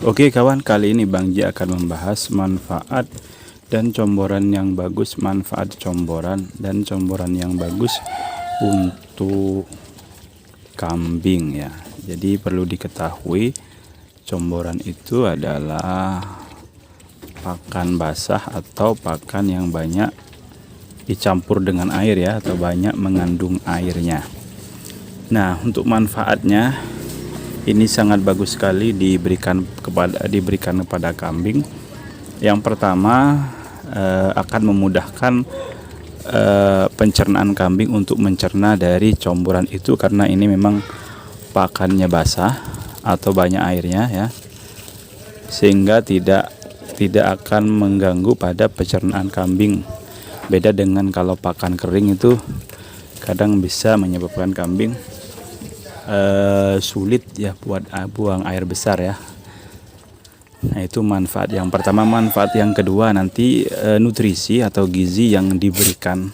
Oke kawan, kali ini Bang Ji akan membahas manfaat dan comboran yang bagus, manfaat comboran dan comboran yang bagus untuk kambing ya. Jadi perlu diketahui comboran itu adalah pakan basah atau pakan yang banyak dicampur dengan air ya, atau banyak mengandung airnya. Nah, untuk manfaatnya ini sangat bagus sekali diberikan kepada kambing. Yang pertama akan memudahkan pencernaan kambing untuk mencerna dari comboran itu, karena ini memang pakannya basah atau banyak airnya ya, sehingga tidak akan mengganggu pada pencernaan kambing. Beda dengan kalau pakan kering, itu kadang bisa menyebabkan kambing sulit ya buat buang air besar ya. Nah, itu manfaat yang pertama. Manfaat yang kedua, nanti nutrisi atau gizi yang diberikan,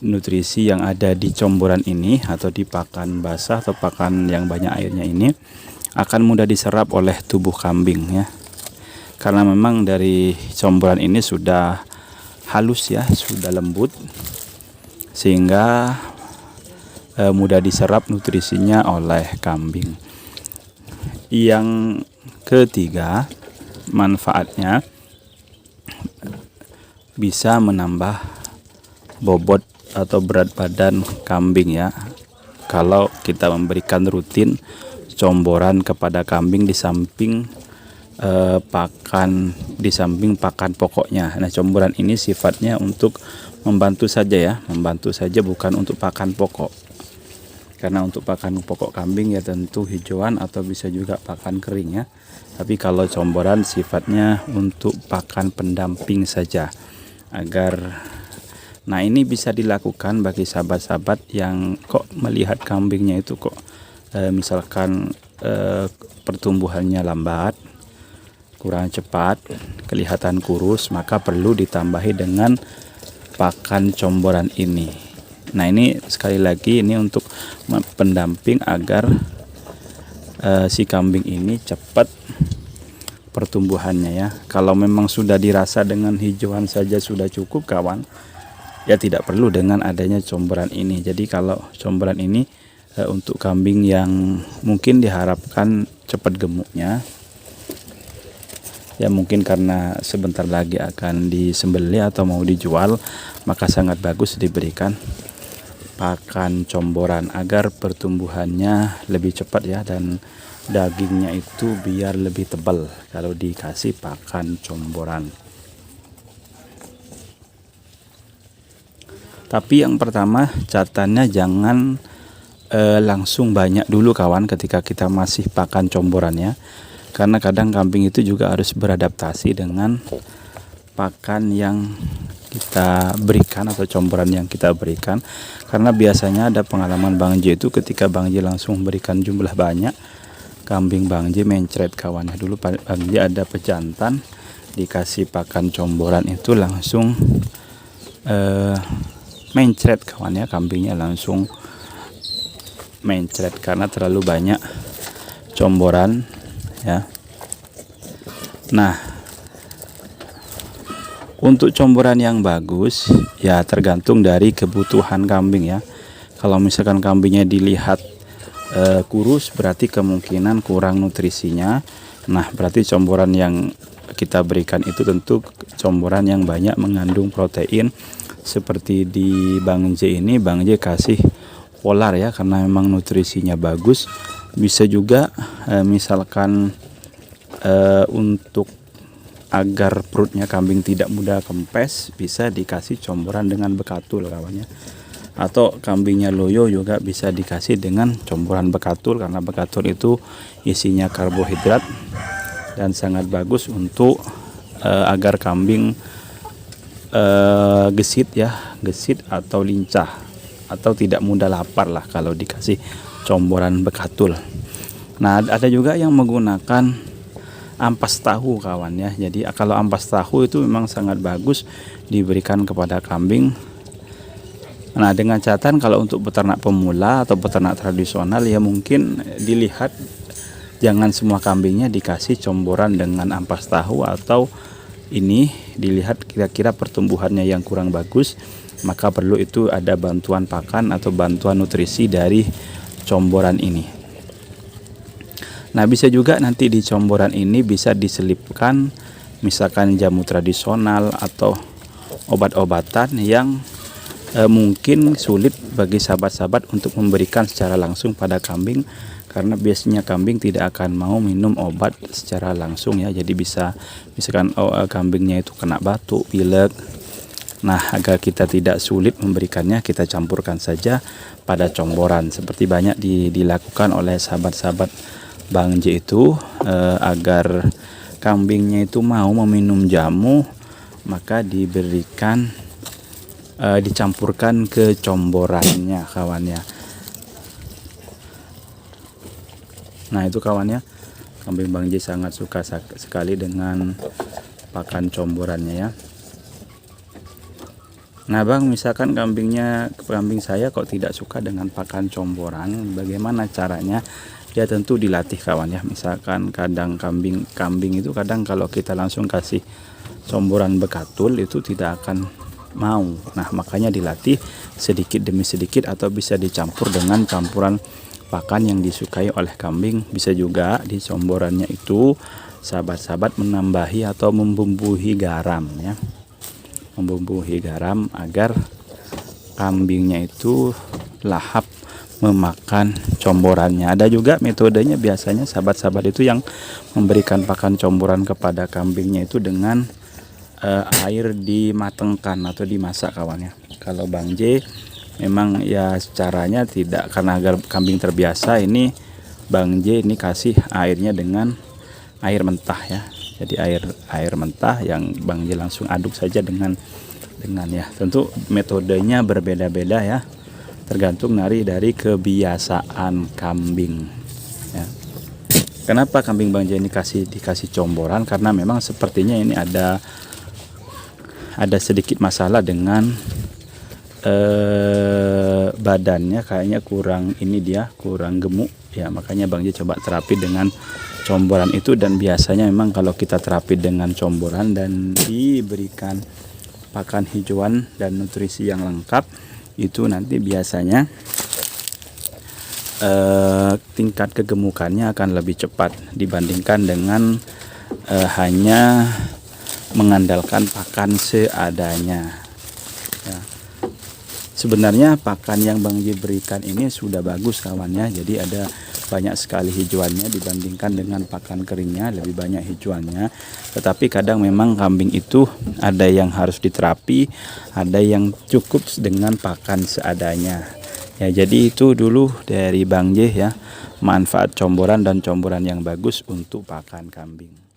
nutrisi yang ada di comboran ini atau di pakan basah atau pakan yang banyak airnya ini akan mudah diserap oleh tubuh kambing ya, karena memang dari comboran ini sudah halus ya, sudah lembut, sehingga mudah diserap nutrisinya oleh kambing. Yang ketiga, manfaatnya bisa menambah bobot atau berat badan kambing ya, kalau kita memberikan rutin comboran kepada kambing di samping pakan pokoknya. Nah, comboran ini sifatnya untuk membantu saja ya, membantu saja, bukan untuk pakan pokok. Karena untuk pakan pokok kambing ya tentu hijauan atau bisa juga pakan kering ya. Tapi kalau comboran sifatnya untuk pakan pendamping saja. Nah, ini bisa dilakukan bagi sahabat-sahabat yang kok melihat kambingnya itu kok misalkan pertumbuhannya lambat, kurang cepat, kelihatan kurus, maka perlu ditambahi dengan pakan comboran ini. Nah, ini sekali lagi ini untuk pendamping agar si kambing ini cepat pertumbuhannya ya. Kalau memang sudah dirasa dengan hijauan saja sudah cukup kawan, ya tidak perlu dengan adanya comboran ini. Jadi kalau comboran ini untuk kambing yang mungkin diharapkan cepat gemuknya ya, mungkin karena sebentar lagi akan disembelih atau mau dijual, maka sangat bagus diberikan pakan comboran agar pertumbuhannya lebih cepat ya, dan dagingnya itu biar lebih tebal kalau dikasih pakan comboran. Tapi yang pertama catatannya jangan langsung banyak dulu kawan ketika kita masih pakan comborannya, karena kadang kambing itu juga harus beradaptasi dengan pakan yang kita berikan atau comboran yang kita berikan. Karena biasanya ada pengalaman Bang J itu ketika Bang J langsung berikan jumlah banyak, kambing Bang J mencret kawannya. Dulu Bang J ada pejantan, dikasih pakan comboran itu langsung mencret kawannya, kambingnya langsung mencret karena terlalu banyak comboran ya. Nah, untuk comboran yang bagus ya tergantung dari kebutuhan kambing ya. Kalau misalkan kambingnya dilihat kurus, berarti kemungkinan kurang nutrisinya. Nah, berarti comboran yang kita berikan itu tentu comboran yang banyak mengandung protein. Seperti di Bang J ini, Bang J kasih polar ya, karena memang nutrisinya bagus. Bisa juga misalkan untuk agar perutnya kambing tidak mudah kempes, bisa dikasih comboran dengan bekatul kawannya. Atau kambingnya loyo juga bisa dikasih dengan comboran bekatul, karena bekatul itu isinya karbohidrat dan sangat bagus untuk agar kambing gesit atau lincah atau tidak mudah lapar lah kalau dikasih comboran bekatul. Nah, ada juga yang menggunakan ampas tahu kawan ya. Jadi kalau ampas tahu itu memang sangat bagus diberikan kepada kambing. Nah, dengan catatan kalau untuk peternak pemula atau peternak tradisional ya mungkin dilihat jangan semua kambingnya dikasih comboran dengan ampas tahu, atau ini dilihat kira-kira pertumbuhannya yang kurang bagus, maka perlu itu ada bantuan pakan atau bantuan nutrisi dari comboran ini. Nah, bisa juga nanti di comboran ini bisa diselipkan misalkan jamu tradisional atau obat-obatan yang mungkin sulit bagi sahabat-sahabat untuk memberikan secara langsung pada kambing, karena biasanya kambing tidak akan mau minum obat secara langsung ya. Jadi bisa misalkan kambingnya itu kena batuk, pilek. Nah, agar kita tidak sulit memberikannya, kita campurkan saja pada comboran seperti banyak dilakukan oleh sahabat-sahabat Bang J itu, agar kambingnya itu mau meminum jamu, maka dicampurkan ke comborannya kawannya. Nah, itu kawannya, kambing Bang J sangat suka sekali dengan pakan comborannya ya. Nah Bang, misalkan kambing saya kok tidak suka dengan pakan comboran, bagaimana caranya? Ya tentu dilatih kawan ya. Misalkan kadang kambing itu kadang kalau kita langsung kasih comboran bekatul itu tidak akan mau. Nah, makanya dilatih sedikit demi sedikit, atau bisa dicampur dengan campuran pakan yang disukai oleh kambing. Bisa juga di comborannya itu sahabat-sahabat menambahi atau membumbui garam ya. Membumbui garam agar kambingnya itu lahap memakan comborannya. Ada juga metodenya, biasanya sahabat-sahabat itu yang memberikan pakan comboran kepada kambingnya itu dengan air dimatengkan atau dimasak kawannya. Kalau Bang J memang ya caranya tidak, karena agar kambing terbiasa, ini Bang J ini kasih airnya dengan air mentah ya. Jadi air mentah yang Bang J langsung aduk saja dengan ya. Tentu metodenya berbeda-beda ya, tergantung dari kebiasaan kambing ya. Kenapa kambing Bang J ini dikasih comboran? Karena memang sepertinya ini ada sedikit masalah dengan badannya, kayaknya kurang gemuk ya. Makanya Bang J coba terapi dengan comboran itu, dan biasanya memang kalau kita terapi dengan comboran dan diberikan pakan hijauan dan nutrisi yang lengkap, itu nanti biasanya tingkat kegemukannya akan lebih cepat dibandingkan dengan hanya mengandalkan pakan seadanya ya. Sebenarnya pakan yang Bang J berikan ini sudah bagus kawannya, jadi ada banyak sekali hijauannya dibandingkan dengan pakan keringnya, lebih banyak hijauannya. Tetapi kadang memang kambing itu ada yang harus diterapi, ada yang cukup dengan pakan seadanya ya. Jadi itu dulu dari Bang J ya, manfaat comboran dan comboran yang bagus untuk pakan kambing.